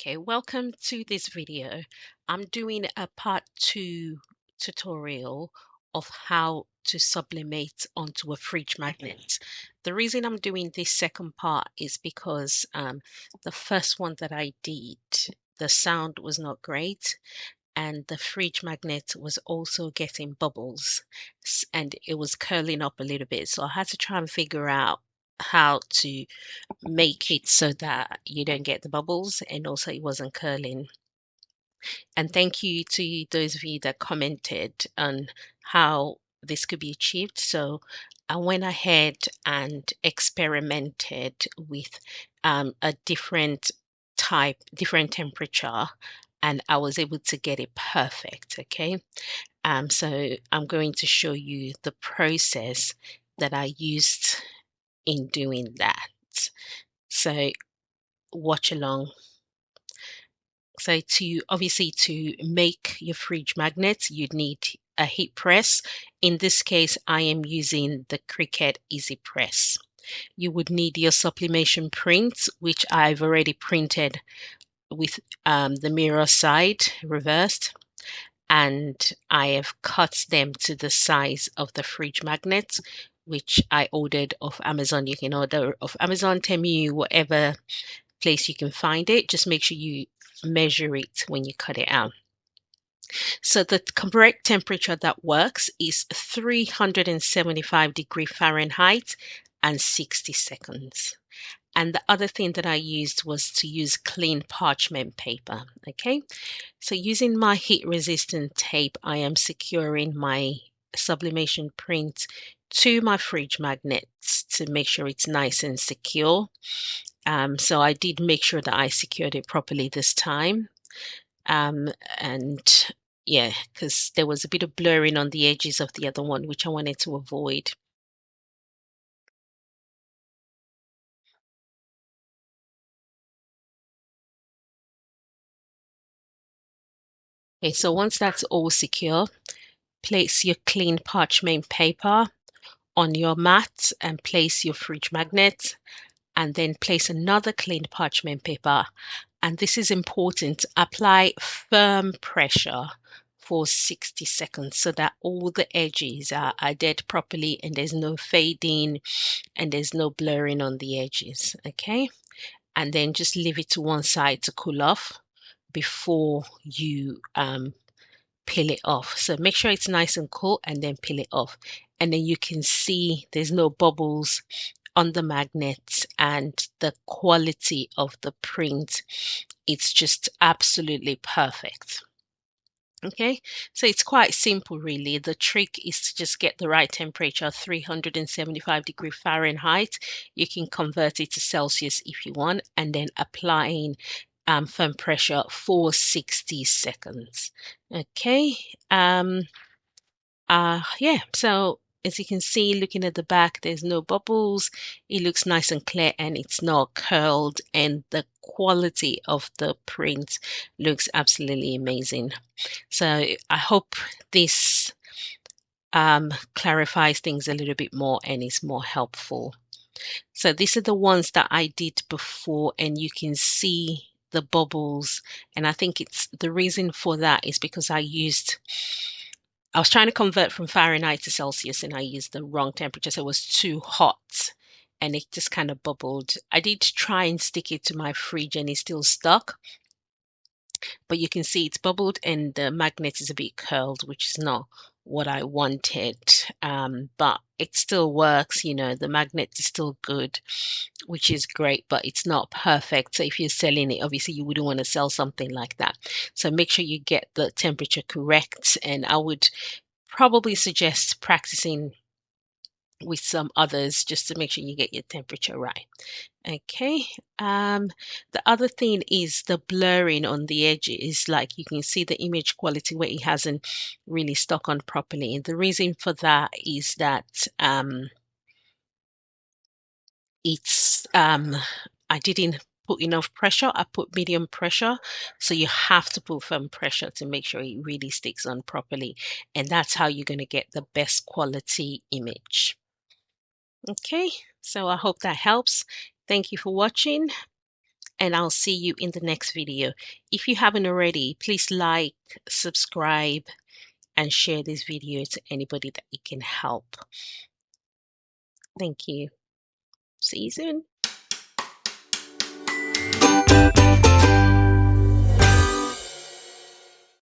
Okay, welcome to this video. I'm doing a part 2 tutorial of how to sublimate onto a fridge magnet. The reason I'm doing this second part is because the first one that I did, the sound was not great, and the fridge magnet was also getting bubbles and it was curling up a little bit. So I had to try and figure out how to make it so that you don't get the bubbles and also it wasn't curling. And thank you to those of you that commented on how this could be achieved. So I went ahead and experimented with a different temperature, and I was able to get it perfect. Okay. So I'm going to show you the process that I used in doing that. So watch along. So to make your fridge magnets, you'd need a heat press. In this case, I am using the Cricut Easy Press. You would need your sublimation prints, which I've already printed with the mirror side reversed, and I have cut them to the size of the fridge magnets, which I ordered off Amazon. You can order off Amazon, Temu, whatever place you can find it. Just make sure you measure it when you cut it out. So the correct temperature that works is 375 Fahrenheit and 60 seconds. And the other thing that I used was to use clean parchment paper. Okay, so using my heat resistant tape, I am securing my sublimation print to my fridge magnets to make sure it's nice and secure. So I did make sure that I secured it properly this time. And yeah, because there was a bit of blurring on the edges of the other one, which I wanted to avoid. Okay, so once that's all secure, place your clean parchment paper on your mat and place your fridge magnet, and then place another clean parchment paper. And this is important. Apply firm pressure for 60 seconds so that all the edges are dead properly and there's no fading and there's no blurring on the edges. Okay. And then just leave it to one side to cool off before you peel it off. So make sure it's nice and cool and then peel it off. And then you can see there's no bubbles on the magnets and the quality of the print. It's just absolutely perfect. Okay, so it's quite simple really. The trick is to just get the right temperature, 375 Fahrenheit. You can convert it to Celsius if you want, and then applying firm pressure for 60 seconds. Okay, yeah, so as you can see, looking at the back, there's no bubbles. It looks nice and clear and it's not curled, and the quality of the print looks absolutely amazing. So I hope this clarifies things a little bit more and is more helpful. So these are the ones that I did before, and you can see the bubbles. And I think it's the reason for that is because I was trying to convert from Fahrenheit to Celsius and I used the wrong temperature. So it was too hot and it just kind of bubbled. I did try and stick it to my fridge and it's still stuck. But you can see it's bubbled and the magnet is a bit curled, which is not what I wanted. But it still works, the magnet is still good, which is great, but it's not perfect. So if you're selling it, obviously you wouldn't want to sell something like that. So make sure you get the temperature correct. And I would probably suggest practicing with some others just to make sure you get your temperature right. Okay, the other thing is the blurring on the edges. Like you can see the image quality where it hasn't really stuck on properly, and the reason for that is that I didn't put enough pressure. I put medium pressure, so you have to put firm pressure to make sure it really sticks on properly, and that's how you're going to get the best quality image. Okay, so I hope that helps. Thank you for watching. and I'll see you in the next video. If you haven't already, please like, subscribe, and share this video to anybody that it can help. Thank you. See you soon.